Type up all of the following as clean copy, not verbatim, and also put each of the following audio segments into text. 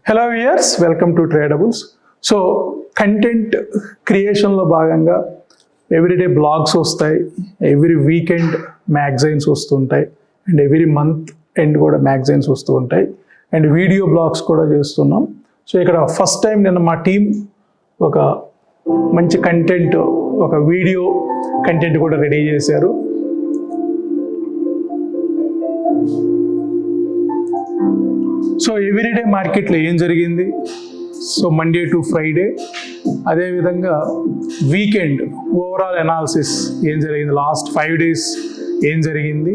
Hello viewers, welcome to Tradables. So content క్రియేషన్లో భాగంగా everyday blogs వస్తాయి, ఎవ్రీ వీకెండ్ మ్యాగజైన్స్ వస్తుంటాయి, అండ్ ఎవ్రీ మంత్ ఎండ్ కూడా magazines వస్తూ ఉంటాయి, అండ్ వీడియో బ్లాగ్స్ కూడా చేస్తున్నాం. సో ఇక్కడ ఫస్ట్ టైం నిన్న మా టీం ఒక మంచి కంటెంట్, ఒక వీడియో కంటెంట్ కూడా రెడీ చేశారు. సో ఎవ్రీడే మార్కెట్లో ఏం జరిగింది, సో మండే టు ఫ్రైడే, అదేవిధంగా వీకెండ్ ఓవరాల్ అనాలిసిస్ ఏం జరిగింది, లాస్ట్ 5 days ఏం జరిగింది,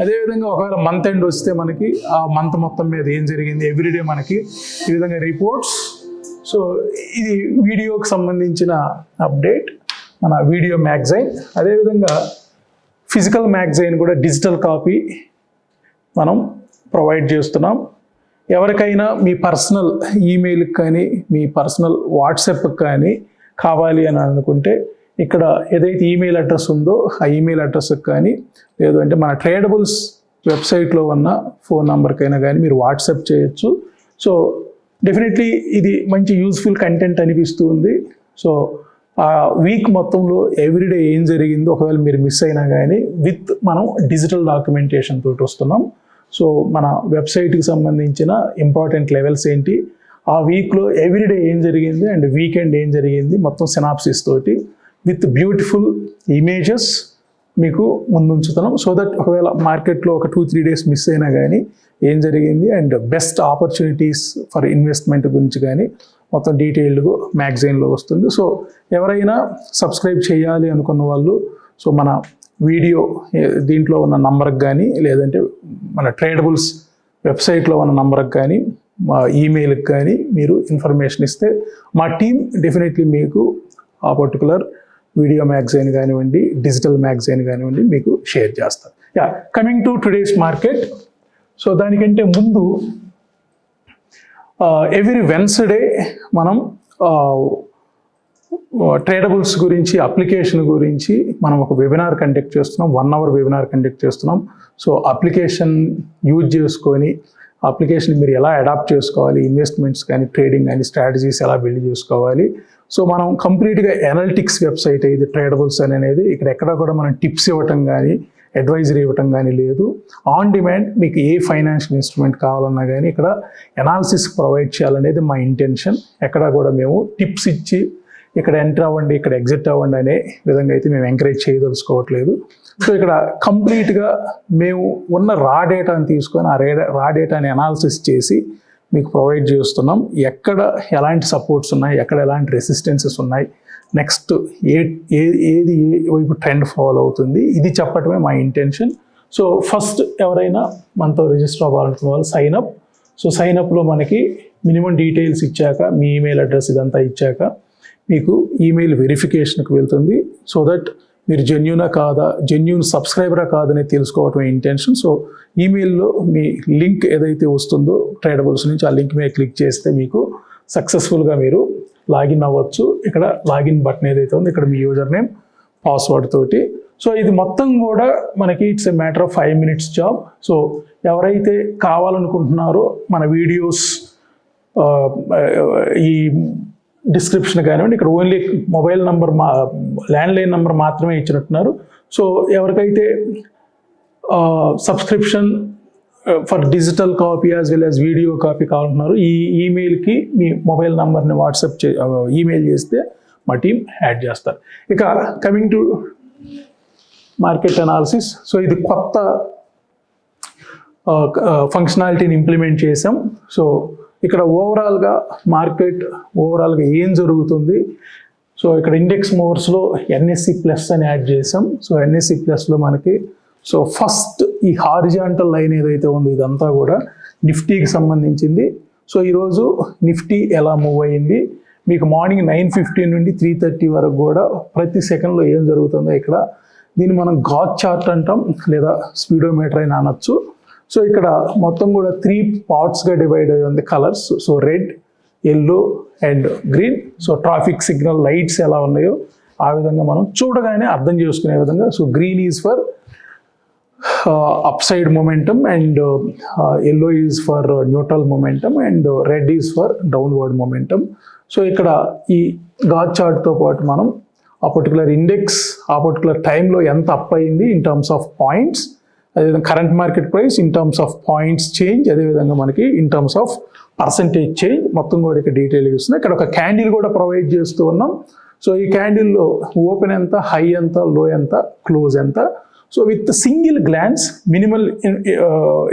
అదేవిధంగా ఒకవేళ మంత్ ఎండ్ వస్తే మనకి ఆ మంత్ మొత్తం మీద ఏం జరిగింది, ఎవ్రీడే మనకి ఈ విధంగా రిపోర్ట్స్. సో ఇది వీడియోకి సంబంధించిన అప్డేట్, మన వీడియో మ్యాగజైన్. అదేవిధంగా ఫిజికల్ మ్యాగజైన్ కూడా డిజిటల్ కాపీ మనం ప్రొవైడ్ చేస్తున్నాం. ఎవరికైనా మీ పర్సనల్ ఈమెయిల్కి కానీ మీ పర్సనల్ వాట్సాప్కి కానీ కావాలి అని అనుకుంటే ఇక్కడ ఏదైతే ఈమెయిల్ అడ్రస్ ఉందో ఆ ఈమెయిల్ అడ్రస్కి కానీ, లేదు అంటే మన ట్రేడబుల్స్ వెబ్సైట్లో ఉన్న ఫోన్ నెంబర్కైనా కానీ మీరు వాట్సాప్ చేయొచ్చు. సో డెఫినెట్లీ ఇది మంచి యూస్ఫుల్ కంటెంట్ అనిపిస్తుంది. సో ఆ వీక్ మొత్తంలో ఎవ్రీడే ఏం జరిగిందో ఒకవేళ మీరు మిస్ అయినా కానీ విత్ మనం డిజిటల్ డాక్యుమెంటేషన్ తోటి వస్తున్నాం. సో మన వెబ్సైట్కి సంబంధించిన ఇంపార్టెంట్ లెవెల్స్ ఏంటి, ఆ వీక్లో ఎవ్రీడే ఏం జరిగింది అండ్ వీకెండ్ ఏం జరిగింది మొత్తం సినాప్సిస్ తోటి విత్ బ్యూటిఫుల్ ఇమేజెస్ మీకు ముందుంచుతున్నాం. సో దట్ ఒకవేళ మార్కెట్లో ఒక 2-3 days మిస్ అయినా కానీ ఏం జరిగింది and best opportunities for investment గురించి కానీ మొత్తం డీటెయిల్డ్గా మ్యాగజైన్లో వస్తుంది. సో ఎవరైనా సబ్స్క్రైబ్ చేయాలి అనుకున్న వాళ్ళు సో మన వీడియో దీంట్లో ఉన్న నంబర్కి కానీ, లేదంటే మన ట్రేడబుల్స్ వెబ్సైట్లో ఉన్న నంబర్కి కానీ, మా ఈమెయిల్కి కానీ మీరు ఇన్ఫర్మేషన్ ఇస్తే మా టీం డెఫినెట్లీ మీకు ఆ పర్టికులర్ వీడియో మ్యాగజైన్ కానివ్వండి, డిజిటల్ మ్యాగజైన్ కానివ్వండి మీకు షేర్ చేస్తారు. Coming to today's market. So దానికంటే ముందు ఎవ్రీ వెన్స్డే మనం ట్రేడబుల్స్ గురించి, అప్లికేషన్ గురించి మనం ఒక వెబినార్ కండక్ట్ చేస్తున్నాం, 1 hour వెబినార్ కండక్ట్ చేస్తున్నాం. సో అప్లికేషన్ యూజ్ చేసుకొని అప్లికేషన్ మీరు ఎలా అడాప్ట్ చేసుకోవాలి, ఇన్వెస్ట్మెంట్స్ కానీ ట్రేడింగ్ కానీ స్ట్రాటజీస్ ఎలా బిల్డ్ చేసుకోవాలి. సో మనం కంప్లీట్గా ఎనాలిటిక్స్ వెబ్సైట్ ఇది ట్రేడబుల్స్ అనేది. ఇక్కడ ఎక్కడ కూడా మనం టిప్స్ ఇవ్వటం కానీ అడ్వైజరీ ఇవ్వటం కానీ లేదు. ఆన్ డిమాండ్ మీకు ఏ ఫైనాన్షియల్ ఇన్స్ట్రుమెంట్ కావాలన్నా కానీ ఇక్కడ ఎనాలిసిస్ ప్రొవైడ్ చేయాలనేది మా ఇంటెన్షన్. ఎక్కడ కూడా మేము టిప్స్ ఇచ్చి ఇక్కడ ఎంటర్ అవ్వండి, ఇక్కడ ఎగ్జిట్ అవ్వండి అనే విధంగా అయితే మేము ఎంకరేజ్ చేయదలుచుకోవట్లేదు. సో ఇక్కడ కంప్లీట్గా మేము ఉన్న రా డేటాని తీసుకొని ఆ రా డేటాని అనాలిసిస్ చేసి మీకు ప్రొవైడ్ చేస్తున్నాం. ఎక్కడ ఎలాంటి సపోర్ట్స్ ఉన్నాయి, ఎక్కడ ఎలాంటి రెసిస్టెన్సెస్ ఉన్నాయి, నెక్స్ట్ ఏది వైపు ట్రెండ్ ఫాలో అవుతుంది, ఇది చెప్పటమే మా ఇంటెన్షన్. సో ఫస్ట్ ఎవరైనా మనతో రిజిస్టర్ అవ్వాలనుకున్న వాళ్ళు సైన్అప్. సో సైన్అప్లో మనకి మినిమం డీటెయిల్స్ ఇచ్చాక, మీ ఈమెయిల్ అడ్రస్ ఇదంతా ఇచ్చాక మీకు ఈమెయిల్ వెరిఫికేషన్కి వెళ్తుంది. సో దట్ మీరు జెన్యూనా కాదా, జెన్యూన్ సబ్స్క్రైబరా కాదని తెలుసుకోవటమే ఇంటెన్షన్. సో ఈమెయిల్లో మీ లింక్ ఏదైతే వస్తుందో ట్రేడబుల్స్ నుంచి ఆ లింక్ మీద క్లిక్ చేస్తే మీకు సక్సెస్ఫుల్గా మీరు లాగిన్ అవ్వచ్చు. ఇక్కడ లాగిన్ బటన్ ఏదైతే ఉందో ఇక్కడ మీ యూజర్ నేమ్, పాస్వర్డ్ తోటి. సో ఇది మొత్తం కూడా మనకి it's a matter of 5 minutes job. So ఎవరైతే కావాలనుకుంటున్నారో మన వీడియోస్ ఈ డిస్క్రిప్షన్ కానివ్వండి, ఇక్కడ only mobile number, landline number మాత్రమే ఇచ్చినట్టున్నారు. సో ఎవరికైతే subscription for digital copy as well as video copy కావాలంటున్నారు, ఈ ఈమెయిల్కి మీ మొబైల్ నెంబర్ని వాట్సాప్ ఈమెయిల్ చేస్తే మా టీం యాడ్ చేస్తారు. ఇక coming to market analysis. So ఇది కొత్త ఫంక్షనాలిటీని ఇంప్లిమెంట్ చేసాం. సో ఇక్కడ ఓవరాల్గా మార్కెట్ ఓవరాల్గా ఏం జరుగుతుంది. సో ఇక్కడ ఇండెక్స్ మోర్స్లో ఎన్ఎస్సి ప్లస్ అని యాడ్ చేసాం. సో ఎన్ఎస్సి ప్లస్లో మనకి సో ఫస్ట్ ఈ హారిజాంటల్ లైన్ ఏదైతే ఉందో ఇదంతా కూడా నిఫ్టీకి సంబంధించింది. సో ఈరోజు నిఫ్టీ ఎలా మూవ్ అయ్యింది, మీకు మార్నింగ్ 9:15 నుండి 3:30 వరకు కూడా ప్రతి సెకండ్లో ఏం జరుగుతుందో ఇక్కడ దీన్ని మనం గాట్ చార్ట్ అంటాం, లేదా స్పీడోమీటర్ అని అనొచ్చు. సో ఇక్కడ మొత్తం కూడా 3 partsగా డివైడ్ అయ్యి ఉంది colours. So red, yellow and green. So traffic signal lights ఎలా ఉన్నాయో ఆ విధంగా మనం చూడగానే అర్థం చేసుకునే విధంగా. So green is for upside momentum, and yellow is for neutral momentum, and red is for downward momentum. So ఇక్కడ ఈ గాజ్ చార్ట్తో పాటు మనం ఆ పర్టికులర్ ఇండెక్స్ ఆ పర్టికులర్ టైంలో ఎంత అప్ అయింది ఇన్ టర్మ్స్ ఆఫ్ పాయింట్స్, అదేవిధంగా current market price in terms of points change, అదేవిధంగా మనకి in terms of percentage change మొత్తం కూడా ఇక్కడ డీటెయిల్గా ఇస్తుంది. ఇక్కడ ఒక క్యాండిల్ కూడా ప్రొవైడ్ చేస్తూ ఉన్నాం. సో ఈ క్యాండిల్లో ఓపెన్ ఎంత, హై ఎంత, లో ఎంత, క్లోజ్ ఎంత, so with single glance minimal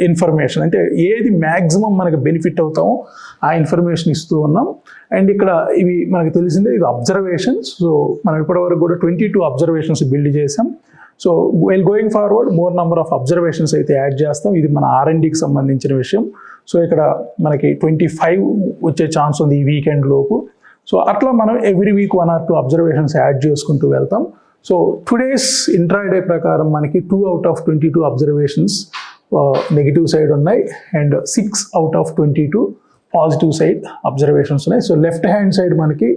information, అంటే ఏది మ్యాక్సిమం మనకు బెనిఫిట్ అవుతామో ఆ ఇన్ఫర్మేషన్ ఇస్తూ ఉన్నాం. అండ్ ఇక్కడ ఇవి మనకు తెలిసిందే, ఇవి అబ్జర్వేషన్స్. సో మనం ఇప్పటివరకు కూడా 22 అబ్జర్వేషన్స్ బిల్డ్ చేసాం. So while going forward more number of observations అయితే యాడ్ చేస్తాం. ఇది మన R&Dకి సంబంధించిన విషయం. సో ఇక్కడ మనకి 25 వచ్చే ఛాన్స్ ఉంది ఈ వీకెండ్ లోపు. సో అట్లా మనం every week 1 or 2 observations add చేసుకుంటూ వెళ్తాం. సో టుడేస్ ఇంట్రాడే ప్రకారం మనకి 2 out of 22 observations negative side ఉన్నాయి, and 6 out of 22 positive side observations ఉన్నాయి. సో లెఫ్ట్ హ్యాండ్ సైడ్ మనకి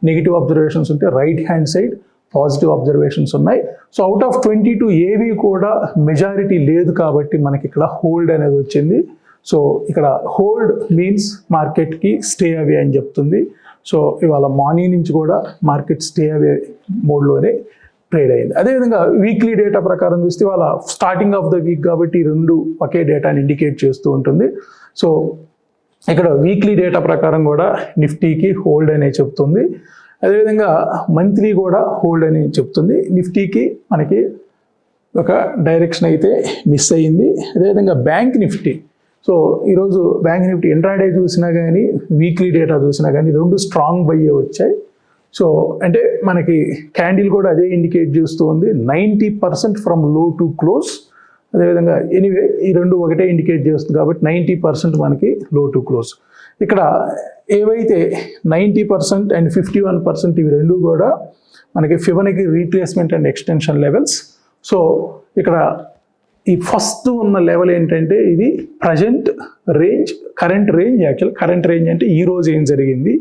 నెగిటివ్ అబ్జర్వేషన్స్ ఉంటే right hand side positive observations ఉన్నాయి. సో అవుట్ ఆఫ్ 22 ఏవి కూడా మెజారిటీ లేదు కాబట్టి మనకి ఇక్కడ హోల్డ్ అనేది వచ్చింది. సో ఇక్కడ హోల్డ్ మీన్స్ మార్కెట్కి స్టే అవే అని చెప్తుంది. సో ఇవాళ మార్నింగ్ నుంచి కూడా మార్కెట్ స్టే అవే మోడ్లోనే ట్రేడ్ అయింది. అదేవిధంగా వీక్లీ డేటా ప్రకారం చూస్తే వాళ్ళ స్టార్టింగ్ ఆఫ్ ద వీక్ కాబట్టి రెండు ఒకే డేటాని ఇండికేట్ చేస్తూ ఉంటుంది. సో ఇక్కడ వీక్లీ డేటా ప్రకారం కూడా నిఫ్టీకి హోల్డ్ అనే చెప్తుంది, అదేవిధంగా మంత్లీ కూడా హోల్డ్ అని చెప్తుంది. నిఫ్టీకి మనకి ఒక డైరెక్షన్ అయితే మిస్ అయ్యింది. అదేవిధంగా బ్యాంక్ నిఫ్టీ, సో ఈరోజు బ్యాంక్ నిఫ్టీ ఇంట్రాడే చూసినా కానీ వీక్లీ డేటా చూసినా కానీ రెండు స్ట్రాంగ్ బయ్యే వచ్చాయి. సో అంటే మనకి క్యాండిల్ కూడా అదే ఇండికేట్ చేస్తూ ఉంది, 90% ఫ్రమ్ లో టు క్లోజ్. అదేవిధంగా ఎనీవే ఈ రెండు ఒకటే ఇండికేట్ చేస్తుంది కాబట్టి 90% మనకి లో టు క్లోజ్. ఇక్కడ ఏవైతే 90% అండ్ 51% ఇవి రెండు కూడా మనకి Fibonacci retracement and extension levels. So ఇక్కడ ఈ ఫస్ట్ ఉన్న లెవెల్ ఏంటంటే ఇది present range, current range. Actual current range అంటే ఈ రోజు ఏం జరిగింది,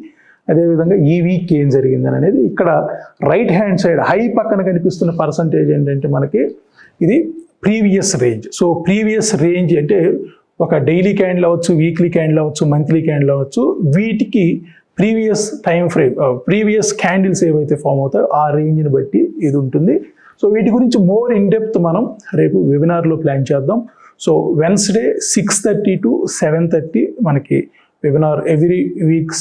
అదేవిధంగా ఈ వీక్ ఏం జరిగింది అనేది. ఇక్కడ రైట్ హ్యాండ్ సైడ్ హై పక్కన కనిపిస్తున్న పర్సంటేజ్ ఏంటంటే మనకి ఇది previous range. So previous range అంటే ఒక డైలీ క్యాండిల్ అవ్వచ్చు, వీక్లీ క్యాండిల్ అవ్వచ్చు, మంత్లీ క్యాండిల్ అవ్వచ్చు, వీటికి previous time frame, previous candles ఏవైతే ఫామ్ అవుతాయో ఆ రేంజ్ని బట్టి ఇది ఉంటుంది. సో వీటి గురించి మోర్ ఇన్ డెప్త్ మనం రేపు వెబినార్లో ప్లాన్ చేద్దాం. సో వెన్స్డే 6:30 to 7:30 మనకి వెబినార్ ఎవ్రీ వీక్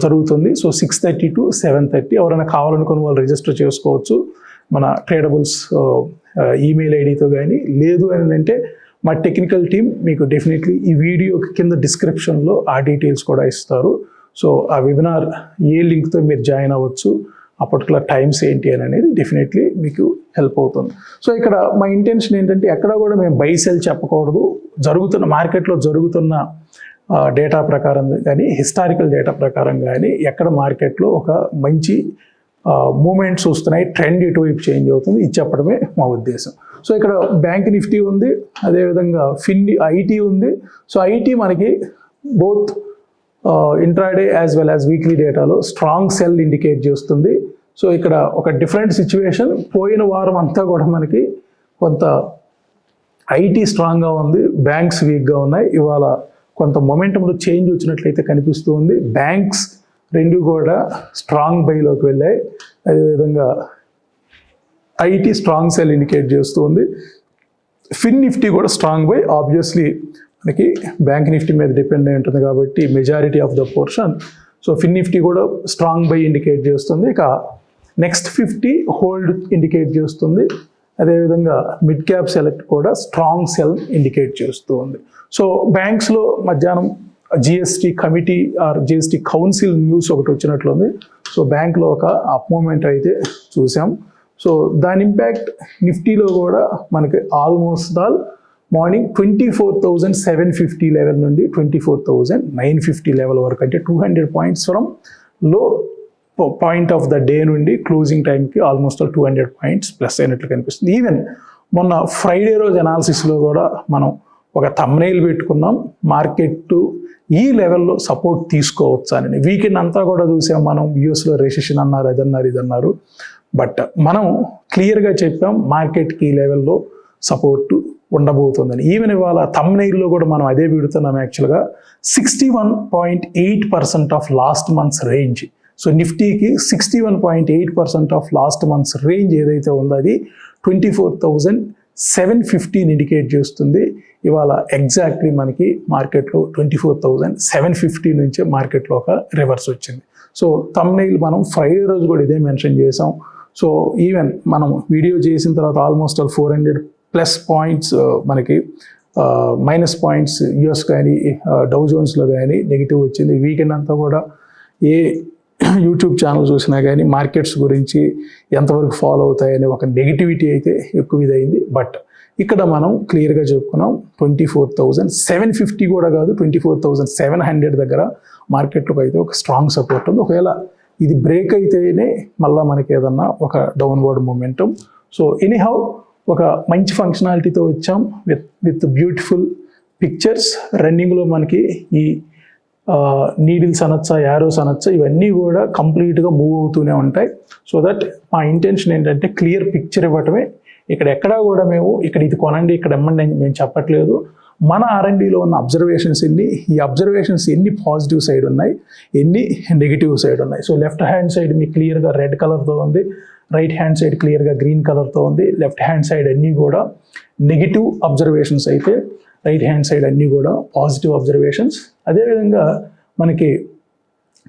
జరుగుతుంది. సో 6:30 to 7:30 ఎవరైనా కావాలనుకుని వాళ్ళు రిజిస్టర్ చేసుకోవచ్చు మన ట్రేడబుల్స్ ఈమెయిల్ ఐడితో. కానీ లేదు అని అంటే మా టెక్నికల్ టీమ్ మీకు డెఫినెట్లీ ఈ వీడియో కింద డిస్క్రిప్షన్లో ఆ డీటెయిల్స్ కూడా ఇస్తారు. సో ఆ వెబినార్ ఏ లింక్తో మీరు జాయిన్ అవ్వచ్చు, ఆ పర్టికులర్ టైమ్స్ ఏంటి అని అనేది డెఫినెట్లీ మీకు హెల్ప్ అవుతుంది. సో ఇక్కడ మా ఇంటెన్షన్ ఏంటంటే ఎక్కడ కూడా మేము బై సెల్ చెప్పకూడదు, జరుగుతున్న మార్కెట్లో జరుగుతున్న డేటా ప్రకారం కానీ హిస్టారికల్ డేటా ప్రకారం కానీ ఎక్కడ మార్కెట్లో ఒక మంచి మూమెంట్స్ వస్తున్నాయి, ట్రెండ్ ఇటువైపు చేంజ్ అవుతుంది, ఇది చెప్పడమే మా ఉద్దేశం. సో ఇక్కడ బ్యాంక్ నిఫ్టీ ఉంది, అదేవిధంగా ఐటీ ఉంది. సో ఐటీ మనకి both intraday as well as weekly డేటాలో స్ట్రాంగ్ సెల్ ఇండికేట్ చేస్తుంది. సో ఇక్కడ ఒక డిఫరెంట్ సిచ్యువేషన్. పోయిన వారం అంతా కూడా మనకి కొంత ఐటీ స్ట్రాంగ్గా ఉంది, బ్యాంక్స్ వీక్గా ఉన్నాయి. ఇవాళ కొంత మొమెంటంలో చేంజ్ వచ్చినట్లయితే కనిపిస్తూ ఉంది. బ్యాంక్స్ రెండు కూడా స్ట్రాంగ్ బైలోకి వెళ్ళాయి, అదేవిధంగా ఐటీ స్ట్రాంగ్ సెల్ ఇండికేట్ చేస్తూ ఉంది. ఫిన్ నిఫ్టీ కూడా స్ట్రాంగ్ బై, ఆబ్వియస్లీ మనకి బ్యాంక్ నిఫ్టీ మీద డిపెండ్ అయి ఉంటుంది కాబట్టి majority of the portion. So fin Nifty కూడా స్ట్రాంగ్ బై ఇండికేట్ చేస్తుంది. ఇక నెక్స్ట్ 50 హోల్డ్ ఇండికేట్ చేస్తుంది, అదేవిధంగా మిడ్ క్యాప్ సెలెక్ట్ కూడా స్ట్రాంగ్ సెల్ ఇండికేట్ చేస్తూ ఉంది. సో బ్యాంక్స్లో మధ్యాహ్నం GST committee or GST council news ఒకటి వచ్చినట్లుంది. సో బ్యాంక్లో ఒక అప్ మూమెంట్ అయితే చూసాం. సో దాని ఇంపాక్ట్ నిఫ్టీలో కూడా మనకి ఆల్మోస్ట్ ఆల్ మార్నింగ్ 24,750 లెవెల్ నుండి 24,950 లెవెల్ వరకు, అంటే 200 పాయింట్స్ ఫ్రమ్ లో పాయింట్ ఆఫ్ ద డే నుండి క్లోజింగ్ టైంకి ఆల్మోస్ట్ ఆల్ 200 పాయింట్స్ ప్లస్ అయినట్లు కనిపిస్తుంది. ఈవెన్ మొన్న ఫ్రైడే రోజు అనాలిసిస్లో కూడా మనం ఒక థంబ్నెయిల్ పెట్టుకున్నాం, మార్కెట్ ఈ లెవెల్లో సపోర్ట్ తీసుకోవచ్చు అని. వీకెండ్ అంతా కూడా చూసాం మనం, యూఎస్లో రెసిషన్ అన్నారు, అదన్నారు, ఇదన్నారు. బట్ మనం క్లియర్గా చెప్పాం మార్కెట్కి ఈ లెవెల్లో సపోర్టు ఉండబోతుందని. ఈవెన్ ఇవాళ థంబ్నెయిల్లో కూడా మనం అదే పెడుతున్నాం యాక్చువల్గా. 61.8% of last months range. So నిఫ్టీకి 61.8% ఆఫ్ లాస్ట్ మంత్స్ రేంజ్ ఏదైతే ఉందో అది 24,750 ఇండికేట్ చేస్తుంది. ఇవాళ ఎగ్జాక్ట్లీ మనకి మార్కెట్లో 24,750 నుంచే మార్కెట్లో ఒక రివర్స్ వచ్చింది. సో థంబ్నెయిల్ మనం ఫ్రైడే రోజు కూడా ఇదే మెన్షన్ చేసాం. సో ఈవెన్ మనం వీడియో చేసిన తర్వాత ఆల్మోస్ట్ 400+ పాయింట్స్ మనకి మైనస్ పాయింట్స్ యూఎస్ కానీ డౌ జోన్స్లో కానీ నెగిటివ్ వచ్చింది. వీకెండ్ అంతా కూడా ఏ యూట్యూబ్ ఛానల్ చూసినా కానీ మార్కెట్స్ గురించి ఎంతవరకు ఫాలో అవుతాయని ఒక నెగిటివిటీ అయితే ఎక్కువ ఇదైంది. బట్ ఇక్కడ మనం క్లియర్గా చెప్పుకున్నాం 24,750 కూడా కాదు, 24,700 దగ్గర మార్కెట్లోకి అయితే ఒక స్ట్రాంగ్ సపోర్ట్ ఉంది. ఒకవేళ ఇది బ్రేక్ అయితేనే మళ్ళీ మనకి ఏదన్నా ఒక డౌన్వర్డ్ మూమెంటం. సో ఎనీహౌ ఒక మంచి ఫంక్షనాలిటీతో వచ్చాం విత్ బ్యూటిఫుల్ పిక్చర్స్. రన్నింగ్లో మనకి ఈ నీడిల్స్ అనొచ్చా, యారోస్ అనొచ్చా, ఇవన్నీ కూడా కంప్లీట్గా మూవ్ అవుతూనే ఉంటాయి. సో దట్ మా ఇంటెన్షన్ ఏంటంటే క్లియర్ పిక్చర్ ఇవ్వటమే. ఇక్కడ ఎక్కడా కూడా మేము ఇక్కడ ఇది కొనండి ఇక్కడ ఇమ్మండి అని మేము చెప్పట్లేదు. మన R&Dలో ఉన్న అబ్జర్వేషన్స్ ఈ అబ్జర్వేషన్స్ ఎన్ని పాజిటివ్ సైడ్ ఉన్నాయి, ఎన్ని నెగిటివ్ సైడ్ ఉన్నాయి. సో లెఫ్ట్ హ్యాండ్ సైడ్ మీకు క్లియర్గా రెడ్ కలర్తో ఉంది, రైట్ హ్యాండ్ సైడ్ క్లియర్గా గ్రీన్ కలర్తో ఉంది. లెఫ్ట్ హ్యాండ్ సైడ్ అన్నీ కూడా నెగిటివ్ అబ్జర్వేషన్స్ అయితే రైట్ హ్యాండ్ సైడ్ అన్నీ కూడా పాజిటివ్ అబ్జర్వేషన్స్. అదేవిధంగా మనకి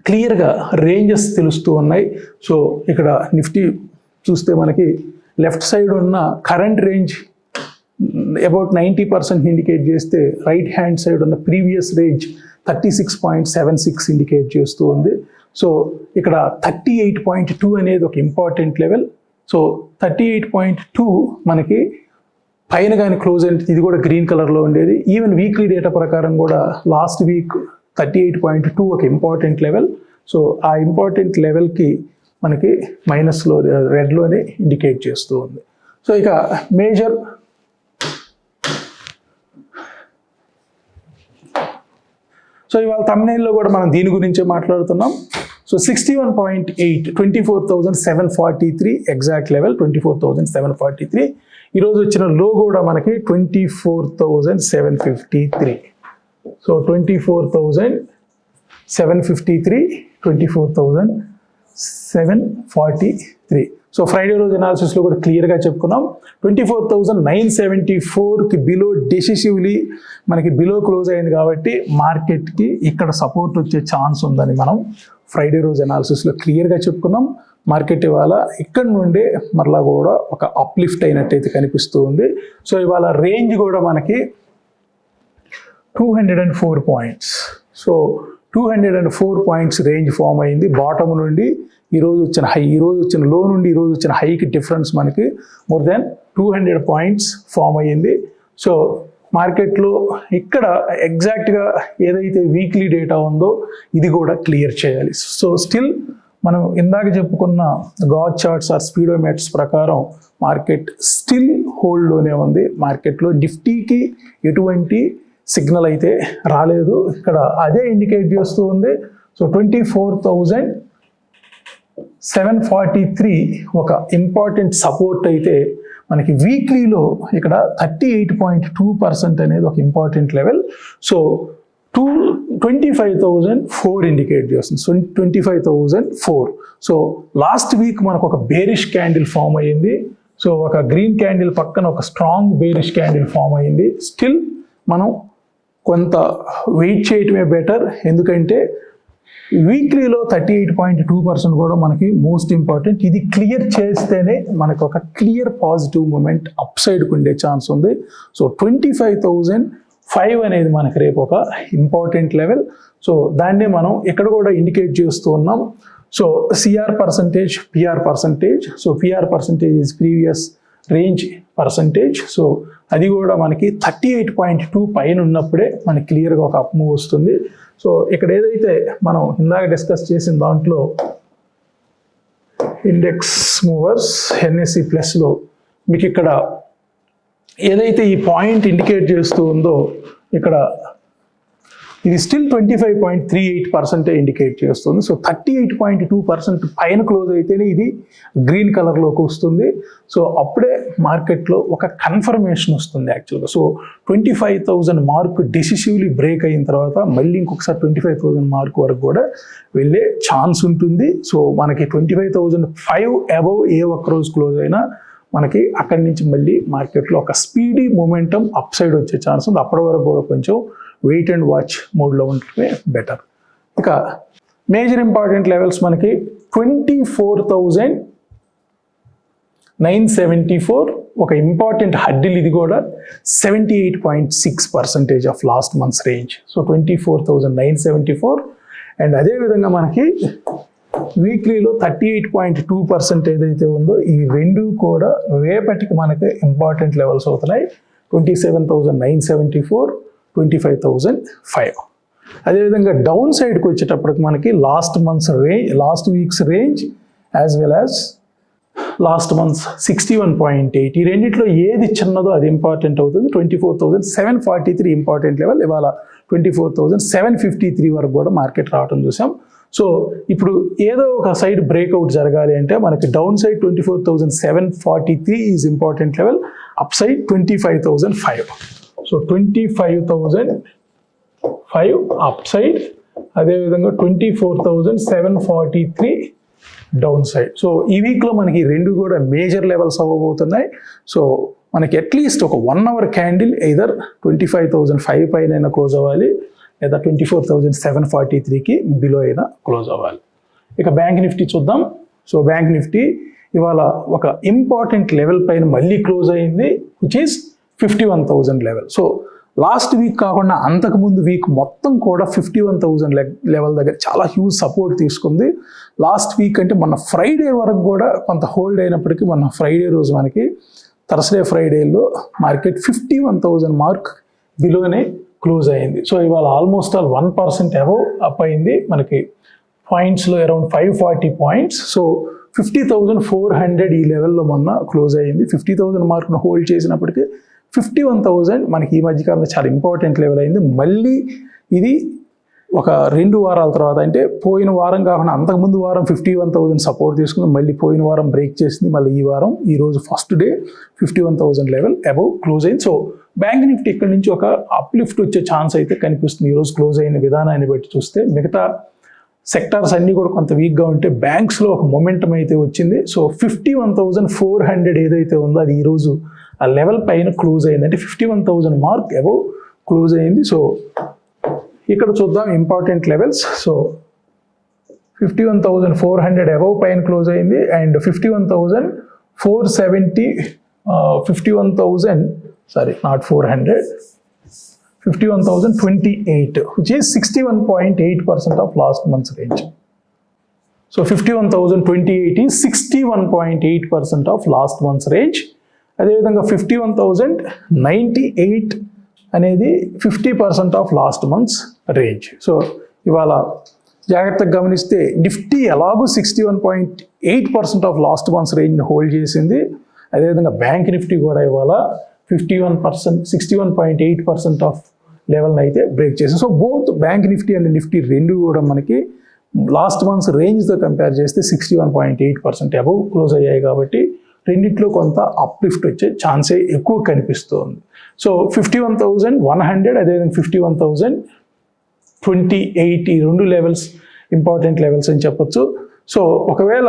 క్లియర్గా రేంజెస్ తెలుస్తూ ఉన్నాయి. సో ఇక్కడ నిఫ్టీ చూస్తే మనకి లెఫ్ట్ సైడ్ ఉన్న కరెంట్ రేంజ్ అబౌట్ 90% ఇండికేట్ చేస్తే రైట్ హ్యాండ్ సైడ్ ఉన్న ప్రీవియస్ రేంజ్ 36.76 ఇండికేట్ చేస్తూ ఉంది. సో ఇక్కడ 38.2 అనేది ఒక ఇంపార్టెంట్ లెవెల్. సో 38.2 మనకి పైన కానీ క్లోజ్ అంటే ఇది కూడా గ్రీన్ కలర్లో ఉండేది. ఈవెన్ వీక్లీ డేటా ప్రకారం కూడా లాస్ట్ వీక్ 38.2 ఒక ఇంపార్టెంట్ లెవెల్. సో ఆ ఇంపార్టెంట్ లెవెల్కి మనకి మైనస్లో రెడ్లోనే ఇండికేట్ చేస్తూ ఉంది. సో ఇక మేజర్ సో ఇవాళ థంబ్నెయిల్లో కూడా మనం దీని గురించే మాట్లాడుతున్నాం. So 61.8 24,743 exact level 24,743. ఈరోజు వచ్చిన లో కూడా మనకి 24,753. సో 24,753 24,743. సో ఫ్రైడే రోజు అనాలిసిస్లో కూడా క్లియర్గా చెప్పుకున్నాం 24,974కి బిలో డెసిసివ్లీ మనకి బిలో క్లోజ్ అయింది కాబట్టి మార్కెట్కి ఇక్కడ సపోర్ట్ వచ్చే ఛాన్స్ ఉందని మనం ఫ్రైడే రోజు అనాలిసిస్లో క్లియర్గా చెప్పుకున్నాం. మార్కెట్ ఇవాళ ఇక్కడ నుండే మరలా కూడా ఒక అప్లిఫ్ట్ అయినట్టయితే కనిపిస్తూ ఉంది. సో ఇవాళ రేంజ్ కూడా మనకి 204 points. So 204 points range form అయింది. బాటమ్ నుండి ఈరోజు వచ్చిన హై, ఈరోజు వచ్చిన లో నుండి ఈరోజు వచ్చిన హైకి డిఫరెన్స్ మనకి మోర్ దాన్ 200 పాయింట్స్ ఫామ్ అయ్యింది. సో మార్కెట్లో ఇక్కడ ఎగ్జాక్ట్గా ఏదైతే వీక్లీ డేటా ఉందో ఇది కూడా క్లియర్ చేయాలి. సో స్టిల్ మనం ఇందాక చెప్పుకున్న గాడ్ చార్ట్స్ ఆర్ స్పీడోమీటర్స్ ప్రకారం మార్కెట్ స్టిల్ హోల్డ్లోనే ఉంది. మార్కెట్లో నిఫ్టీకి ఎటువంటి సిగ్నల్ అయితే రాలేదు, ఇక్కడ అదే ఇండికేట్ చేస్తూ ఉంది. సో 24,743 ఒక ఇంపార్టెంట్ సపోర్ట్ అయితే మనకి వీక్లీలో ఇక్కడ 38.2% అనేది ఒక ఇంపార్టెంట్ లెవెల్. సో 25,004 ఇండికేట్ చేస్తుంది. సో 25,004. సో లాస్ట్ వీక్ మనకు ఒక బేరిష్ క్యాండిల్ ఫామ్ అయ్యింది. సో ఒక గ్రీన్ క్యాండిల్ పక్కన ఒక స్ట్రాంగ్ బేరిష్ క్యాండిల్ ఫామ్ అయ్యింది. స్టిల్ మనం కొంత వెయిట్ చేయటమే బెటర్, ఎందుకంటే వీక్లీలో 38.2% కూడా మనకి మోస్ట్ ఇంపార్టెంట్. ఇది క్లియర్ చేస్తేనే మనకు ఒక క్లియర్ పాజిటివ్ మూమెంట్ అప్ సైడ్కి ఉండే ఛాన్స్ ఉంది. సో 25,005 అనేది మనకి రేపు ఒక ఇంపార్టెంట్ లెవెల్. సో దాన్నే మనం ఇక్కడ కూడా ఇండికేట్ చేస్తూ ఉన్నాం. So CR percentage, PR percentage. So PR percentage is previous range percentage. So అది కూడా మనకి 38.2 పైన ఉన్నప్పుడే మనకి క్లియర్గా ఒక అప్ మూవ్ వస్తుంది. సో ఇక్కడ ఏదైతే మనం ఇందాక డిస్కస్ చేసిన దాంట్లో ఇండెక్స్ మూవర్స్ ఎన్ఎస్సి ప్లస్లో మీకు ఇక్కడ ఏదైతే ఈ పాయింట్ ఇండికేట్ చేస్తూ ఉందో ఇక్కడ ఇది స్టిల్ 25.38% ఇండికేట్ చేస్తుంది. సో 38.2% పైన క్లోజ్ అయితేనే ఇది గ్రీన్ కలర్లోకి వస్తుంది. సో అప్పుడే మార్కెట్లో ఒక కన్ఫర్మేషన్ వస్తుంది యాక్చువల్గా. సో 25,000 మార్క్ డిసిసివ్లీ బ్రేక్ అయిన తర్వాత మళ్ళీ ఇంకొకసారి 25,000 మార్క్ వరకు కూడా వెళ్ళే ఛాన్స్ ఉంటుంది. సో మనకి 25,005 అబవ్ ఏ ఒక్క రోజు క్లోజ్ అయినా మనకి అక్కడి నుంచి మళ్ళీ మార్కెట్లో ఒక స్పీడీ మొమెంటం అప్ సైడ్ వచ్చే ఛాన్స్ ఉంది. అప్పటి వరకు కూడా కొంచెం వెయిట్ అండ్ వాచ్ మోడ్లో ఉంటే బెటర్. ఇక మేజర్ ఇంపార్టెంట్ లెవెల్స్ మనకి 24,974 ఒక ఇంపార్టెంట్ హడ్డిల్. ఇది కూడా 78.6% of last months range. So 24,974 and అదేవిధంగా మనకి వీక్లీలో 38.2% ఏదైతే ఉందో ఈ రెండు కూడా రేపటికి మనకి ఇంపార్టెంట్ లెవెల్స్ అవుతున్నాయి. 27,974, 25,005. అదేవిధంగా డౌన్ సైడ్కి వచ్చేటప్పటికి మనకి last weeks range as well as last months 61.8. ఈ రెండిట్లో ఏది చిన్నదో అది ఇంపార్టెంట్ అవుతుంది. 24,743 ఇంపార్టెంట్ లెవెల్. ఇవాళ 24,753 వరకు కూడా మార్కెట్ రావడం చూసాం. సో ఇప్పుడు ఏదో ఒక సైడ్ బ్రేక్అవుట్ జరగాలి అంటే మనకి down side 24,743 is important level, up side 25,005. So 25,005 up side, అదేవిధంగా 24,743 డౌన్ సైడ్. సో ఈ వీక్లో మనకి రెండు కూడా మేజర్ లెవెల్స్ అవ్వబోతున్నాయి. సో మనకి అట్లీస్ట్ ఒక 1 అవర్ క్యాండిల్ ఎయిదర్ 25,005 పైన క్లోజ్ అవ్వాలి లేదా 24,743కి బిలో అయినా క్లోజ్ అవ్వాలి. ఇక బ్యాంక్ నిఫ్టీ చూద్దాం. సో బ్యాంక్ నిఫ్టీ ఇవాళ ఒక ఇంపార్టెంట్ లెవెల్ పైన మళ్ళీ క్లోజ్ అయింది, which is 51,000 level. So last week కాకుండా అంతకుముందు వీక్ మొత్తం కూడా 51,000 లెవెల్ దగ్గర చాలా హ్యూజ్ సపోర్ట్ తీసుకుంది. లాస్ట్ వీక్ అంటే మన ఫ్రైడే వరకు కూడా కొంత హోల్డ్ అయినప్పటికీ మన ఫ్రైడే రోజు మనకి థర్స్డే ఫ్రైడేలో మార్కెట్ 51,000 మార్క్ బిలోనే క్లోజ్ అయింది. సో ఇవాళ ఆల్మోస్ట్ 1% అబవ్ అప్ అయింది. మనకి పాయింట్స్లో అరౌండ్ 540 పాయింట్స్. సో 50,400 ఈ లెవెల్లో మొన్న క్లోజ్ అయింది. 50,000 మార్క్ను హోల్డ్ చేసినప్పటికీ 51,000 మనకి ఈ మధ్యకాలంలో చాలా ఇంపార్టెంట్ లెవెల్ అయింది. మళ్ళీ ఇది ఒక 2 వారాల తర్వాత, అంటే పోయిన వారం కాకుండా అంతకుముందు వారం 51,000 సపోర్ట్ తీసుకుంది, మళ్ళీ పోయిన వారం బ్రేక్ చేసింది, మళ్ళీ ఈ వారం ఈరోజు first day 51,000 level above close అయింది. సో బ్యాంక్ నిఫ్టీ ఇక్కడ నుంచి ఒక అప్లిఫ్ట్ వచ్చే ఛాన్స్ అయితే కనిపిస్తుంది. ఈరోజు క్లోజ్ అయిన విధానాన్ని బట్టి చూస్తే మిగతా సెక్టార్స్ అన్నీ కూడా కొంత వీక్గా ఉంటే బ్యాంక్స్లో ఒక మొమెంటం అయితే వచ్చింది. సో 51,400 ఏదైతే ఉందో అది ఈరోజు ఆ లెవెల్ పైన క్లోజ్ అయింది, అంటే 51,000 మార్క్ అబవ్ క్లోజ్ అయింది. సో ఇక్కడ చూద్దాం ఇంపార్టెంట్ లెవెల్స్. సో 51,400 అబవ్ పైన క్లోజ్ అయింది and 51,470 51,028 which is 61.8% of last month's range. So 51,028 is 61.8% of last month's range. అదేవిధంగా 51,098 అనేది 50% of last months range. So ఇవాళ జాగ్రత్తగా గమనిస్తే నిఫ్టీ ఎలాగో 61.8% ఆఫ్ లాస్ట్ మంత్స్ రేంజ్ని హోల్డ్ చేసింది. అదేవిధంగా బ్యాంక్ నిఫ్టీ కూడా ఇవాళ 61.8% ఆఫ్ లెవెల్ని అయితే బ్రేక్ చేసింది. So both bank Nifty and Nifty రెండు కూడా మనకి లాస్ట్ మంత్స్ రేంజ్తో కంపేర్ చేస్తే 61.8% అబవ్ క్లోజ్ అయ్యాయి కాబట్టి రెండిట్లో కొంత అప్లిఫ్ట్ వచ్చే ఛాన్సే ఎక్కువ కనిపిస్తుంది. సో 51,100 అదేవిధంగా 51,028 ఈ రెండు లెవెల్స్ ఇంపార్టెంట్ లెవెల్స్ అని చెప్పొచ్చు. సో ఒకవేళ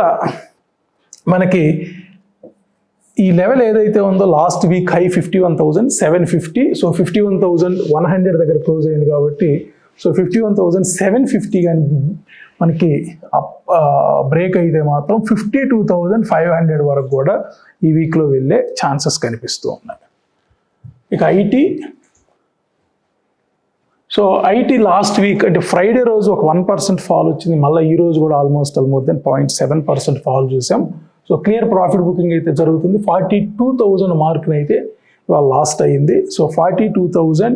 మనకి ఈ లెవెల్ ఏదైతే ఉందో లాస్ట్ వీక్ హై 51,750, సో 51,100 దగ్గర క్లోజ్ అయింది కాబట్టి సో 51,750 కానీ మనకి బ్రేక్ అయితే మాత్రం 52,500 వరకు కూడా ఈ వీక్లో వెళ్ళే ఛాన్సెస్ కనిపిస్తూ ఉన్నాయి. ఇక IT. So IT last week అంటే ఫ్రైడే రోజు ఒక 1% ఫాల్ వచ్చింది, మళ్ళీ ఈ రోజు కూడా ఆల్మోస్ట్ మోర్ దెన్ 0.7% ఫాల్ చూసాం. సో క్లియర్ ప్రాఫిట్ బుకింగ్ అయితే జరుగుతుంది. 42,000 మార్కులు అయితే ఇవాళ లాస్ట్ అయ్యింది. సో 42,000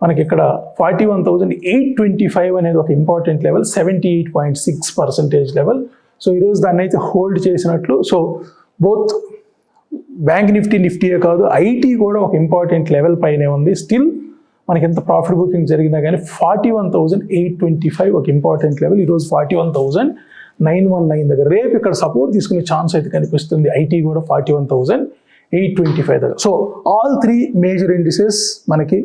మనకి ఇక్కడ 41,825 అనేది ఒక ఇంపార్టెంట్ లెవెల్, 78.6% లెవెల్. సో ఈరోజు దాన్ని అయితే హోల్డ్ చేసినట్లు. సో బోత్ బ్యాంక్ నిఫ్టీయే కాదు ఐటీ కూడా ఒక ఇంపార్టెంట్ లెవెల్ పైనే ఉంది. స్టిల్ మనకి ఎంత ప్రాఫిట్ బుకింగ్ జరిగినా కానీ 41,825 ఒక ఇంపార్టెంట్ లెవెల్. ఈరోజు 41,919 దగ్గర. రేపు ఇక్కడ సపోర్ట్ తీసుకునే ఛాన్స్ అయితే కనిపిస్తుంది. ఐటీ కూడా 41,825 దగ్గర. సో ఆల్ 3 మేజర్ ఇండిసెస్ మనకి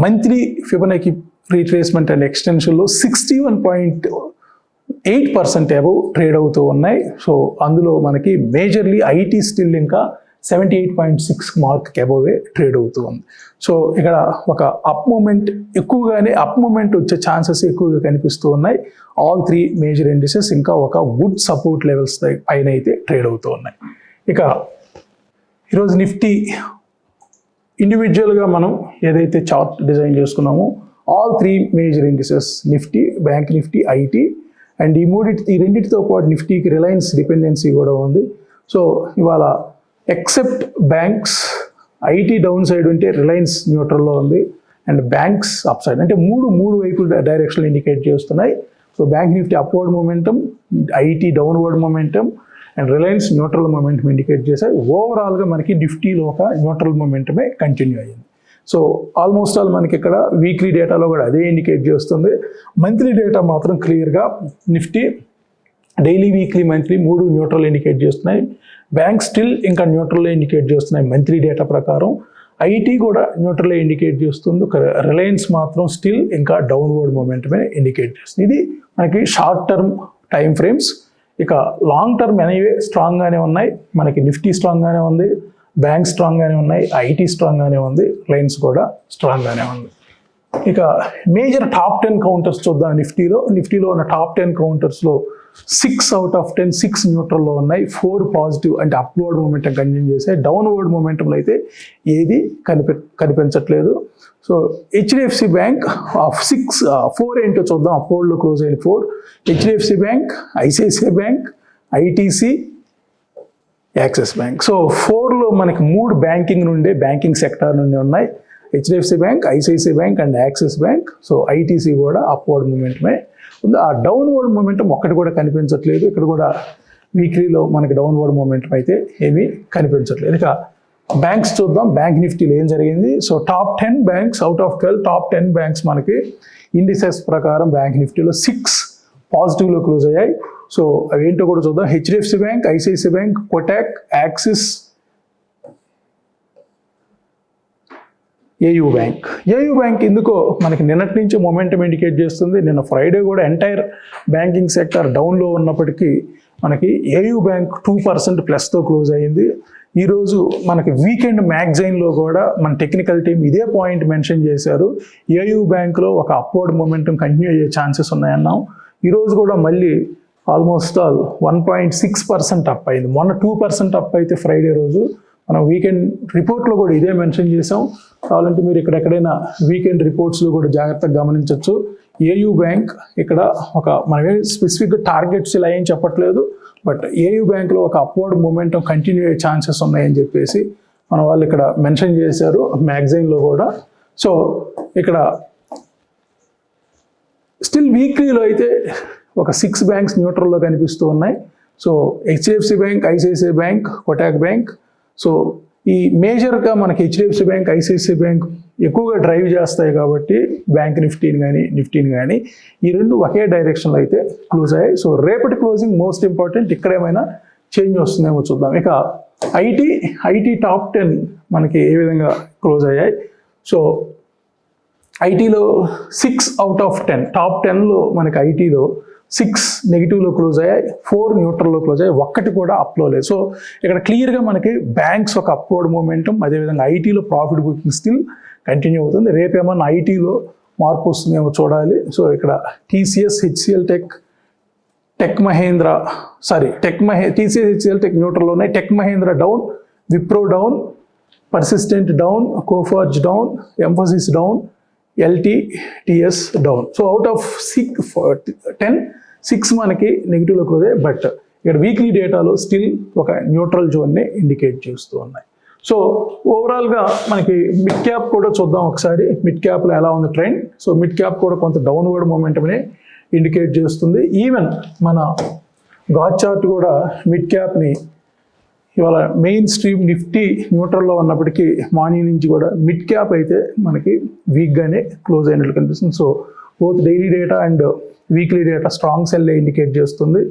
మంత్లీ ఫిబొనాకీ రీట్రేస్మెంట్ అండ్ ఎక్స్టెన్షన్లో 61.8% అబవ్ ట్రేడ్ అవుతూ ఉన్నాయి. సో అందులో మనకి మేజర్లీ ఐటీ స్టిల్ ఇంకా 78.6 మార్క్కి అబోవే ట్రేడ్ అవుతూ ఉంది. సో ఇక్కడ ఒక అప్ మూమెంట్ ఎక్కువగానే అప్ మూమెంట్ వచ్చే ఛాన్సెస్ ఎక్కువగా కనిపిస్తూ ఉన్నాయి. ఆల్ 3 మేజర్ ఇండిసెస్ ఇంకా ఒక గుడ్ సపోర్ట్ లెవెల్స్ పైన అయితే ట్రేడ్ అవుతూ ఉన్నాయి. ఇక ఈరోజు నిఫ్టీ ఇండివిజువల్గా మనం ఏదైతే చార్ట్ డిజైన్ చేసుకున్నామో all 3 major indices Nifty, bank Nifty, IT and ఈ రెండింటితో పాటు నిఫ్టీకి రిలయన్స్ డిపెండెన్సీ కూడా ఉంది. సో ఇవాళ except banks IT down side ఉంటే రిలయన్స్ న్యూట్రల్లో ఉంది అండ్ బ్యాంక్స్ అప్ సైడ్ అంటే మూడు వైపులు డైరెక్షన్ ఇండికేట్ చేస్తున్నాయి. So bank Nifty upward momentum, IT downward momentum and Reliance neutral momentum indicate చేశాయి. ఓవరాల్గా మనకి నిఫ్టీలో ఒక న్యూట్రల్ మొమెంటమే కంటిన్యూ అయ్యింది. సో ఆల్మోస్ట్ ఆల్ మనకి ఇక్కడ వీక్లీ డేటాలో కూడా అదే ఇండికేట్ చేస్తుంది. మంత్లీ డేటా మాత్రం క్లియర్గా Nifty daily, weekly, monthly 3 neutral indicate చేస్తున్నాయి. బ్యాంక్ స్టిల్ ఇంకా న్యూట్రల్ ఇండికేట్ చేస్తున్నాయి మంత్లీ డేటా ప్రకారం. ఐటీ కూడా న్యూట్రల్ ఇండికేట్ చేస్తుంది. రిలయన్స్ మాత్రం స్టిల్ ఇంకా డౌన్వర్డ్ మొమెంటమే ఇండికేట్ చేస్తుంది. ఇది మనకి షార్ట్ టర్మ్ టైం ఫ్రేమ్స్. ఇక లాంగ్ టర్మ్ ఎనీవే స్ట్రాంగ్గానే ఉన్నాయి. మనకి నిఫ్టీ స్ట్రాంగ్గానే ఉంది, బ్యాంక్ స్ట్రాంగ్గానే ఉన్నాయి, ఐటీ స్ట్రాంగ్గానే ఉంది, రిలయన్స్ కూడా స్ట్రాంగ్గానే ఉంది. ఇక మేజర్ టాప్ 10 కౌంటర్స్ చూద్దాం. నిఫ్టీలో ఉన్న టాప్ 10 కౌంటర్స్లో 6 out of 10 6 న్యూట్రల్లో ఉన్నాయి. 4 పాజిటివ్ అంటే అప్వర్డ్ మొమెంటం కంటిన్యూ చేశాయి. డౌన్వర్డ్ మొమెంటంలో అయితే ఏది కనిపించట్లేదు. సో హెచ్డిఎఫ్సి బ్యాంక్ 4 ఏంటో చూద్దాం. అప్వర్డ్లో క్లోజ్ అయిన 4 HDFC bank, ICICI bank, ITC, Axis bank. So 4లో మనకి 3 బ్యాంకింగ్ సెక్టార్ నుండి ఉన్నాయి. HDFC bank, ICICI bank and Axis bank. So ITC కూడా అప్వర్డ్ మూమెంటమే ఉంది. ఆ డౌన్వర్డ్ మూమెంటం ఒక్కటి కూడా కనిపించట్లేదు. ఇక్కడ కూడా వీక్లీలో మనకి డౌన్వర్డ్ మూమెంటం అయితే ఏమీ కనిపించట్లేదు. ఇక బ్యాంక్స్ చూద్దాం. బ్యాంక్ నిఫ్టీలో ఏం జరిగింది. So top 10 banks out of 12 top 10 banks మనకి ఇండిసెస్ ప్రకారం బ్యాంక్ నిఫ్టీలో 6 పాజిటివ్లో క్లోజ్ అయ్యాయి. సో అవి ఏంటో కూడా చూద్దాం. HDFC bank, ICICI bank, Kotak, axis, AU bank ఎందుకో మనకి నిన్నటి నుంచి మొమెంటం ఇండికేట్ చేస్తుంది. నిన్న ఫ్రైడే కూడా ఎంటైర్ బ్యాంకింగ్ సెక్టర్ డౌన్లో ఉన్నప్పటికీ మనకి ఏయూ బ్యాంక్ 2% ప్లస్తో క్లోజ్ అయ్యింది. ఈరోజు మనకి వీకెండ్ మ్యాగజైన్లో కూడా మన టెక్నికల్ టీం ఇదే పాయింట్ మెన్షన్ చేశారు. ఏయూ బ్యాంక్లో ఒక అప్వర్డ్ మొమెంటం కంటిన్యూ అయ్యే ఛాన్సెస్ ఉన్నాయన్నాం. ఈరోజు కూడా మళ్ళీ ఆల్మోస్ట్ ఆల్ 1.6% అప్ అయింది. మొన్న 2% అప్ అయితే ఫ్రైడే రోజు మనం వీకెండ్ రిపోర్ట్లో కూడా ఇదే మెన్షన్ చేసాం. కావాలంటే మీరు ఎక్కడెక్కడైనా వీకెండ్ రిపోర్ట్స్లో కూడా జాగ్రత్తగా గమనించవచ్చు. ఏయూ బ్యాంక్ ఇక్కడ మనమే స్పెసిఫిక్గా టార్గెట్స్ ఇలా ఏం చెప్పట్లేదు, బట్ ఏయూ బ్యాంక్లో ఒక అప్వర్డ్ మొమెంటం కంటిన్యూ అయ్యే ఛాన్సెస్ ఉన్నాయని చెప్పేసి మన వాళ్ళు ఇక్కడ మెన్షన్ చేశారు మ్యాగజైన్లో కూడా. సో ఇక్కడ స్టిల్ వీక్లీలో అయితే ఒక 6 బ్యాంక్స్ న్యూట్రల్లో కనిపిస్తూ ఉన్నాయి. So HDFC bank, ICICI bank, Kotak bank. So ఈ మేజర్గా మనకి హెచ్డిఎఫ్సి బ్యాంక్, ఐసిఐసిఐ బ్యాంక్ ఎక్కువగా డ్రైవ్ చేస్తాయి కాబట్టి బ్యాంక్ నిఫ్టీని కానీ ఈ రెండు ఒకే డైరెక్షన్లో అయితే క్లోజ్ అయ్యాయి. సో రేపటి క్లోజింగ్ మోస్ట్ ఇంపార్టెంట్. ఇక్కడ ఏమైనా చేంజ్ వస్తుందేమో చూద్దాం. ఇక ఐటీ టాప్ 10 మనకి ఏ విధంగా క్లోజ్ అయ్యాయి. సో ఐటీలో 6 out of 10 టాప్ 10లో మనకి ఐటీలో 6 నెగిటివ్లో క్లోజ్ అయ్యాయి, 4 న్యూట్రల్లో క్లోజ్ అయ్యాయి, ఒక్కటి కూడా అప్లో లేదు. సో ఇక్కడ క్లియర్గా మనకి బ్యాంక్స్ ఒక అప్వర్డ్ మూమెంటం, అదేవిధంగా ఐటీలో ప్రాఫిట్ బుకింగ్ స్టిల్ కంటిన్యూ అవుతుంది. రేపేమన్నా ఐటీలో మార్పు వస్తుందేమో చూడాలి. సో ఇక్కడ TCS, HCL TCS, HCL tech న్యూట్రల్లో ఉన్నాయి. Tech Mahindra down, Wipro down, Persistent down, Coforge down, Mphasis down, LTTS down. So out of 10 6 మనకి నెగిటివ్లో క్లోజ్ అయ్యాయి. బట్ ఇక్కడ వీక్లీ డేటాలో స్టిల్ ఒక న్యూట్రల్ జోన్ని ఇండికేట్ చేస్తూ ఉన్నాయి. సో ఓవరాల్గా మనకి మిడ్ క్యాప్ కూడా చూద్దాం ఒకసారి. మిడ్ క్యాప్లో ఎలా ఉంది ట్రెండ్. సో మిడ్ క్యాప్ కూడా కొంత డౌన్వర్డ్ మొమెంటమ్ని ఇండికేట్ చేస్తుంది. ఈవెన్ మన గాడ్ చార్ట్ కూడా మిడ్ క్యాప్ని ఇవాళ మెయిన్ స్ట్రీమ్ నిఫ్టీ న్యూట్రల్లో ఉన్నప్పటికీ మార్నింగ్ నుంచి కూడా మిడ్ క్యాప్ అయితే మనకి వీక్గానే క్లోజ్ అయినట్లు కనిపిస్తుంది. So both daily data and weekly data strong sell indicate చేస్తుంది.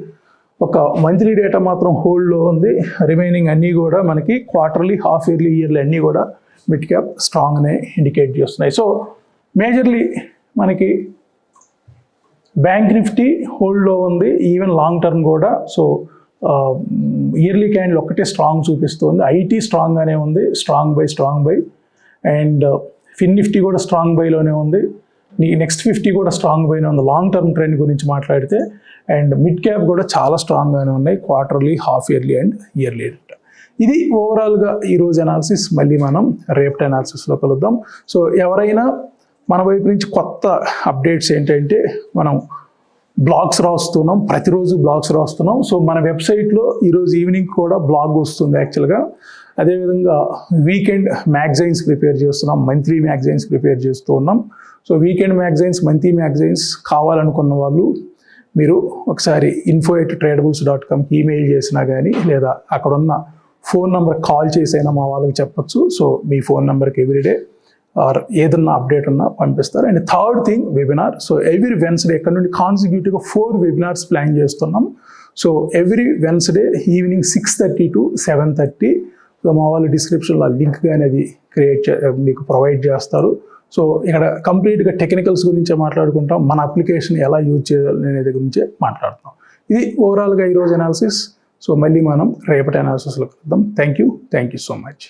ఒక మంత్లీ డేటా మాత్రం హోల్డ్లో ఉంది. రిమైనింగ్ అన్నీ కూడా మనకి క్వార్టర్లీ, హాఫ్ ఇయర్లీ, ఇయర్లీ అన్నీ కూడా మిడ్ క్యాప్ స్ట్రాంగ్నే ఇండికేట్ చేస్తున్నాయి. సో మేజర్లీ మనకి బ్యాంక్ నిఫ్టీ హోల్డ్లో ఉంది, ఈవెన్ లాంగ్ టర్మ్ కూడా. సో ఇయర్లీ క్యాండిల్ ఒక్కటే స్ట్రాంగ్ చూపిస్తుంది. ఐటీ స్ట్రాంగ్గానే ఉంది, strong buy. And fin Nifty కూడా స్ట్రాంగ్ బైలోనే ఉంది. నెక్స్ట్ 50 కూడా స్ట్రాంగ్ బైనే ఉంది లాంగ్ టర్మ్ ట్రెండ్ గురించి మాట్లాడితే. అండ్ మిడ్ క్యాప్ కూడా చాలా స్ట్రాంగ్గానే ఉన్నాయి, quarterly, half yearly and yearly. ఇది ఓవరాల్గా ఈరోజు అనాలిసిస్. మళ్ళీ మనం రేపటి అనాలిసిస్లో కలుద్దాం. సో ఎవరైనా మన వైపు నుంచి కొత్త అప్డేట్స్ ఏంటంటే, మనం బ్లాగ్స్ రాస్తున్నాం, ప్రతిరోజు బ్లాగ్స్ రాస్తున్నాం. సో మన వెబ్సైట్లో ఈరోజు ఈవినింగ్ కూడా బ్లాగ్ వస్తుంది యాక్చువల్గా. అదేవిధంగా వీకెండ్ మ్యాగజైన్స్ ప్రిపేర్ చేస్తున్నాం, మంత్లీ మ్యాగజైన్స్ ప్రిపేర్ చేస్తూ ఉన్నాం. So weekend magazines, monthly magazines కావాలనుకున్న వాళ్ళు మీరు ఒకసారి info@tradables.comకి ఈమెయిల్ చేసినా కానీ, లేదా అక్కడున్న ఫోన్ నెంబర్ కాల్ చేసైనా మా వాళ్ళకి చెప్పచ్చు. సో మీ ఫోన్ నెంబర్కి ఎవ్రీడే ఆర్ ఏదన్నా అప్డేట్ ఉన్నా పంపిస్తారు. And third thing, webinar. So every Wednesday ఇక్కడ నుండి కాన్సిక్యూటివ్గా 4 వెబినార్స్ ప్లాన్ చేస్తున్నాం. So every Wednesday evening 6:30 to 7:30. So మా వాళ్ళు డిస్క్రిప్షన్లో లింక్ కానీ అది మీకు ప్రొవైడ్ చేస్తారు. సో ఇక్కడ కంప్లీట్గా టెక్నికల్స్ గురించే మాట్లాడుకుంటాం, మన అప్లికేషన్ ఎలా యూజ్ చేయాలి అనేది గురించే మాట్లాడుతాం. ఇది ఓవరాల్గా ఈరోజు అనాలిసిస్. సో మళ్ళీ మనం రేపటి అనాలిసిస్లో కలుద్దాం. Thank you so much.